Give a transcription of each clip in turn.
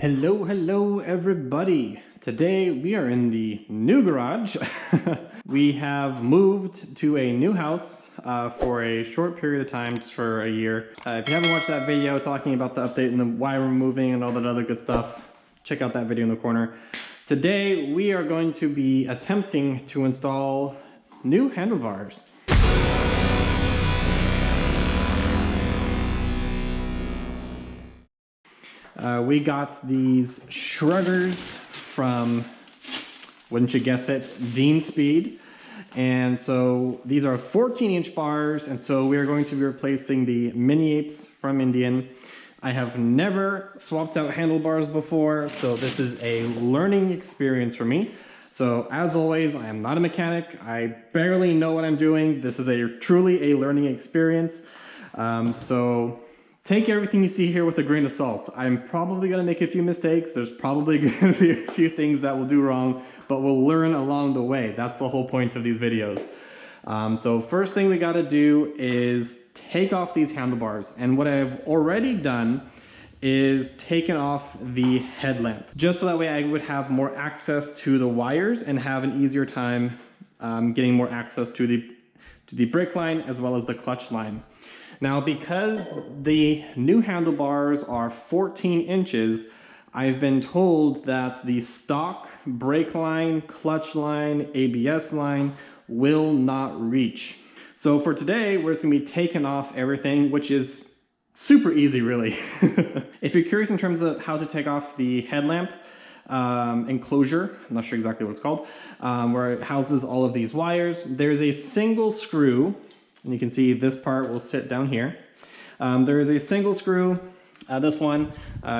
Hello everybody. Today we are in the new garage. We have moved to a new house for a short period of time, just for a year. If you haven't watched that video talking about the update and the why we're moving and all that other good stuff, check out that video in the corner. Today we are going to be attempting to install new handlebars. We got these shruggers from, wouldn't you guess it, Dean Speed. And so these are 14-inch bars, and so we are going to be replacing the mini apes from Indian. I have never swapped out handlebars before, so this is a learning experience for me. So as always, I am not a mechanic. I barely know what I'm doing. This is truly a learning experience. So take everything you see here with a grain of salt. I'm probably going to make a few mistakes. There's probably going to be a few things that we'll do wrong, but we'll learn along the way. That's the whole point of these videos. So first thing we got to do is take off these handlebars. And what I've already done is taken off the headlamp, just so that way I would have more access to the wires and have an easier time getting more access to the brake line as well as the clutch line. Now, because the new handlebars are 14 inches, I've been told that the stock brake line, clutch line, ABS line will not reach. So for today, we're just gonna be taking off everything, which is super easy, really. If you're curious in terms of how to take off the headlamp enclosure, I'm not sure exactly what it's called, where it houses all of these wires, there's a single screw. And you can see this part will sit down here. There is a single screw. This one,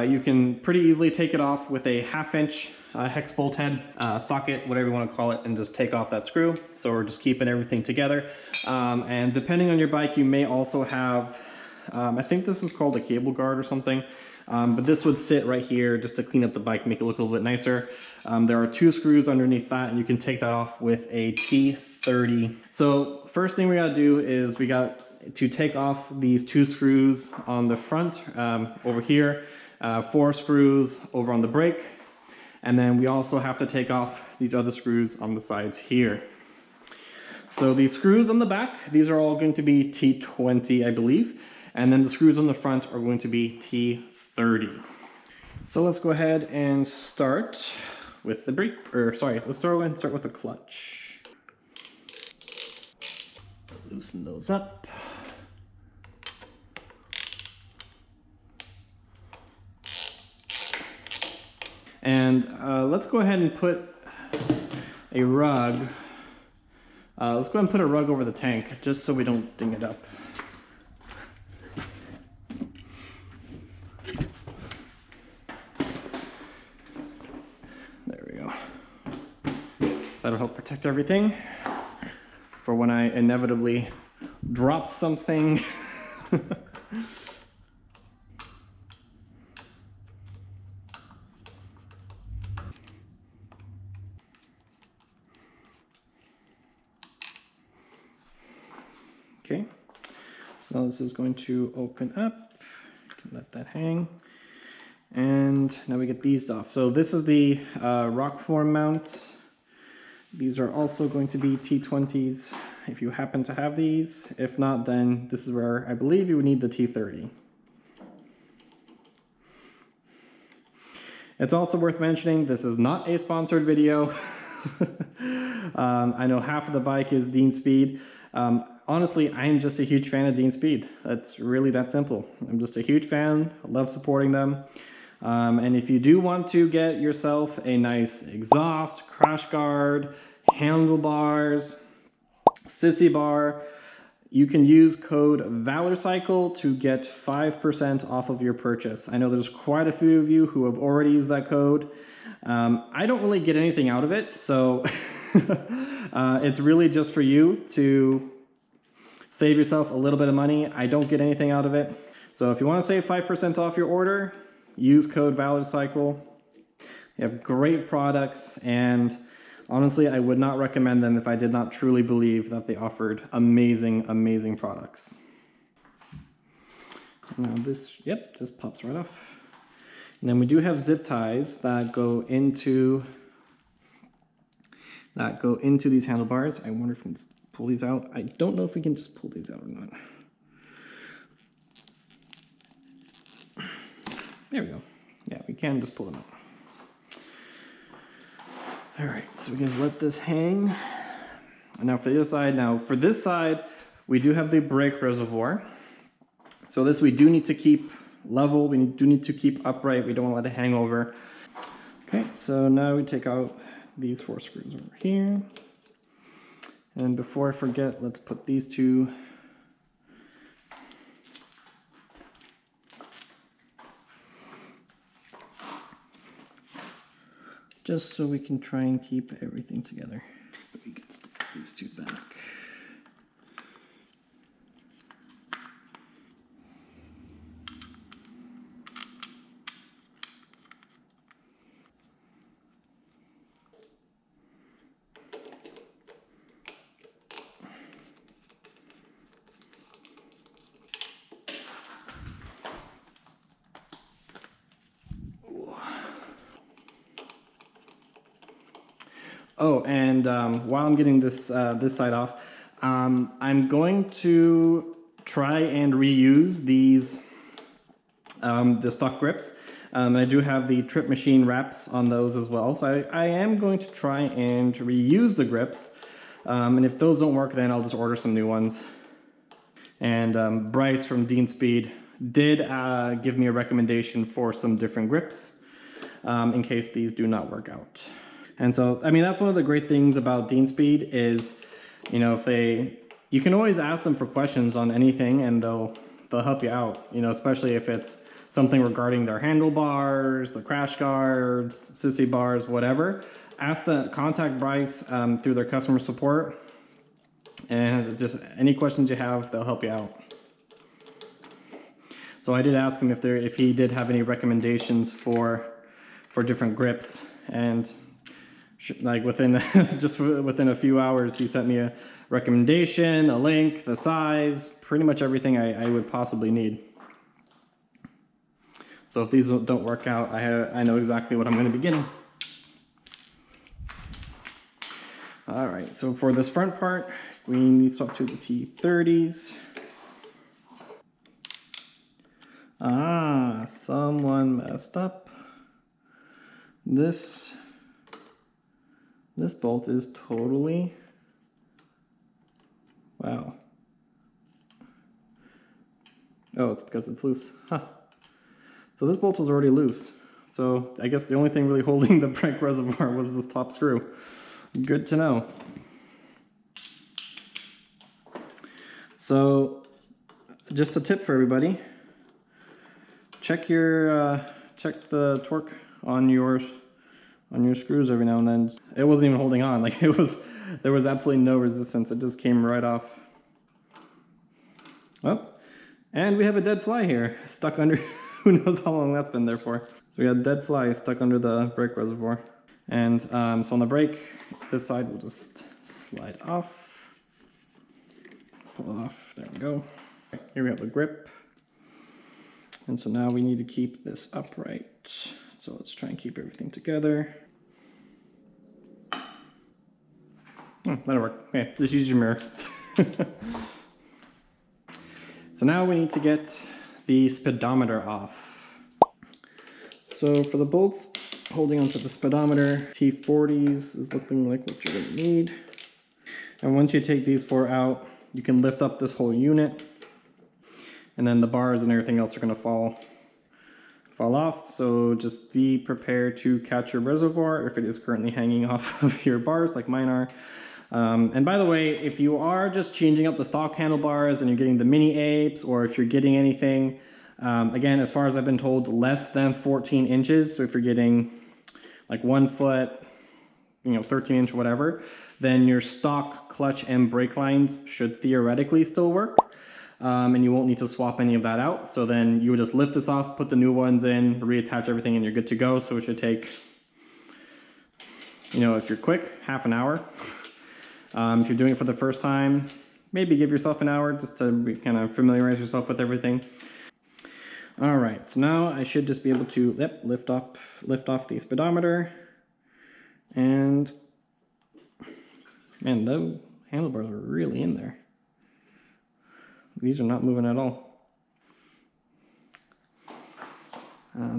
you can pretty easily take it off with a 1/2-inch hex bolt head, socket, whatever you want to call it, and just take off that screw. So we're just keeping everything together. And depending on your bike, you may also have, I think this is called a cable guard or something. But this would sit right here just to clean up the bike, make it look a little bit nicer. There are 2 screws underneath that, and you can take that off with a T30. So first thing we gotta do is we got to take off these 2 screws on the front over here, 4 screws over on the brake, and then we also have to take off these other screws on the sides here. So these screws on the back, these are all going to be T20, I believe, and then the screws on the front are going to be T30. So let's go ahead and start with the brake, let's start with the clutch. Loosen those up. And let's go ahead and put a rug. Let's go ahead and put a rug over the tank just so we don't ding it up. There we go. That'll help protect everything for when I inevitably drop something. Okay, so this is going to open up. You can let that hang. And now we get these off. So this is the rock form mount. These are also going to be T20s if you happen to have these. If not, then this is where I believe you would need the T30. It's also worth mentioning, this is not a sponsored video. I know half of the bike is Dean Speed. Honestly, I'm just a huge fan of Dean Speed. That's really that simple. I'm just a huge fan. I love supporting them. And if you do want to get yourself a nice exhaust, crash guard, handlebars, sissy bar, you can use code VALORCYCLE to get 5% off of your purchase. I know there's quite a few of you who have already used that code. I don't really get anything out of it, so it's really just for you to save yourself a little bit of money. I don't get anything out of it. So if you want to save 5% off your order, use code VALORCYCLE. They have great products, and honestly, I would not recommend them if I did not truly believe that they offered amazing, amazing products. Now this, yep, just pops right off. And then we do have zip ties that go into these handlebars. I wonder if we can just pull these out. I don't know if we can just pull these out or not. There we go. Yeah, we can just pull them out. All right, so we can just let this hang. And now for the other side, for this side, we do have the brake reservoir. So this we do need to keep level, we do need to keep upright, we don't want to let it hang over. Okay, so now we take out these 4 screws over here. And before I forget, let's put these 2 just so we can try and keep everything together. We can stick these 2 back. Oh, and while I'm getting this this side off, I'm going to try and reuse these the stock grips. I do have the Trip Machine wraps on those as well, so I am going to try and reuse the grips. And if those don't work, then I'll just order some new ones. And Bryce from Dean Speed did give me a recommendation for some different grips in case these do not work out. And so, I mean, that's one of the great things about Dean Speed is, you know, you can always ask them for questions on anything and they'll help you out, you know, especially if it's something regarding their handlebars, the crash guards, sissy bars, whatever. Contact Bryce through their customer support, and just any questions you have, they'll help you out. So I did ask him if he did have any recommendations for different grips, and like within within a few hours, he sent me a recommendation, a link, the size, pretty much everything I would possibly need. So if these don't work out, I know exactly what I'm going to be getting. All right, so for this front part, we need to swap to the T30s. Ah, someone messed up. This bolt is totally, wow. Oh, it's because it's loose. Huh. So this bolt was already loose. So I guess the only thing really holding the brake reservoir was this top screw. Good to know. So just a tip for everybody. Check the torque on your screws every now and then. It wasn't even holding on. Like there was absolutely no resistance. It just came right off. Well, and we have a dead fly here stuck under. Who knows how long that's been there for. So we had a dead fly stuck under the brake reservoir. And so on the brake, this side will just slide off. Pull it off. There we go. Here we have the grip. And so now we need to keep this upright. So let's try and keep everything together. That'll work. Okay, just use your mirror. So now we need to get the speedometer off. So for the bolts holding onto the speedometer, T40s is looking like what you're gonna need. And once you take these 4 out, you can lift up this whole unit, and then the bars and everything else are gonna fall off. So just be prepared to catch your reservoir if it is currently hanging off of your bars like mine are. And by the way, if you are just changing up the stock handlebars and you're getting the mini apes, or if you're getting anything, again, as far as I've been told, less than 14 inches. So if you're getting like 1 foot, 13 inch, whatever, then your stock clutch and brake lines should theoretically still work. And you won't need to swap any of that out. So then you would just lift this off, put the new ones in, reattach everything, and you're good to go. So it should take, if you're quick, half an hour. If you're doing it for the first time, maybe give yourself an hour just to kind of familiarize yourself with everything. All right, so now I should just be able to lift off the speedometer, and man, the handlebars are really in there. These are not moving at all.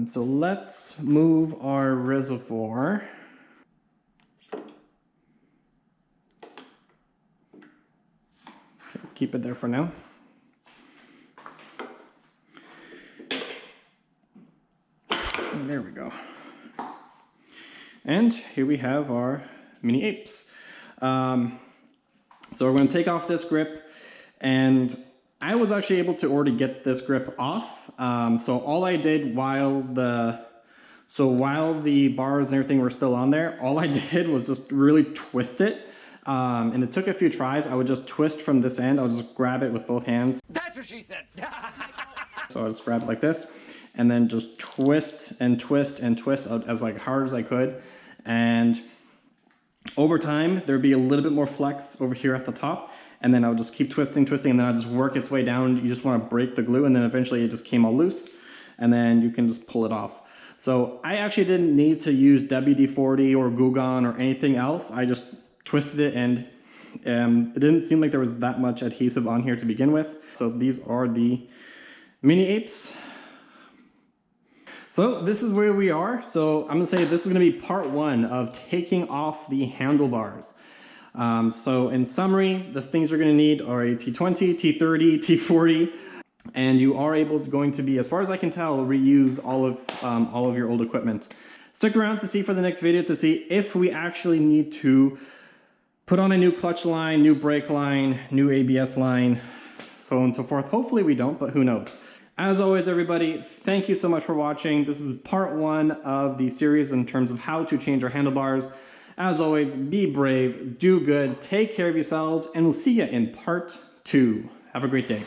So let's move our reservoir. Keep it there for now. And there we go. And here we have our mini apes. So we're going to take off this grip, and I was actually able to already get this grip off. So all I did while the bars and everything were still on there, all I did was just really twist it. And it took a few tries. I would just twist from this end. I would just grab it with both hands. That's what she said. So I just grab it like this, and then just twist and twist and twist as like hard as I could. And over time, there'd be a little bit more flex over here at the top. And then I would just keep twisting, and then I'd just work its way down. You just want to break the glue, and then eventually it just came all loose, and then you can just pull it off. So I actually didn't need to use WD-40 or Goo Gone or anything else. I just twisted it, and it didn't seem like there was that much adhesive on here to begin with. So these are the mini apes. So this is where we are. So I'm gonna say this is gonna be part one of taking off the handlebars. So in summary, the things you're going to need are a T20, T30, T40, and you are going to be, as far as I can tell, reuse all of your old equipment. Stick around to see for the next video to see if we actually need to put on a new clutch line, new brake line, new ABS line, so on and so forth. Hopefully we don't, but who knows. As always, everybody, thank you so much for watching. This is part one of the series in terms of how to change our handlebars. As always, be brave, do good, take care of yourselves, and we'll see you in part two. Have a great day.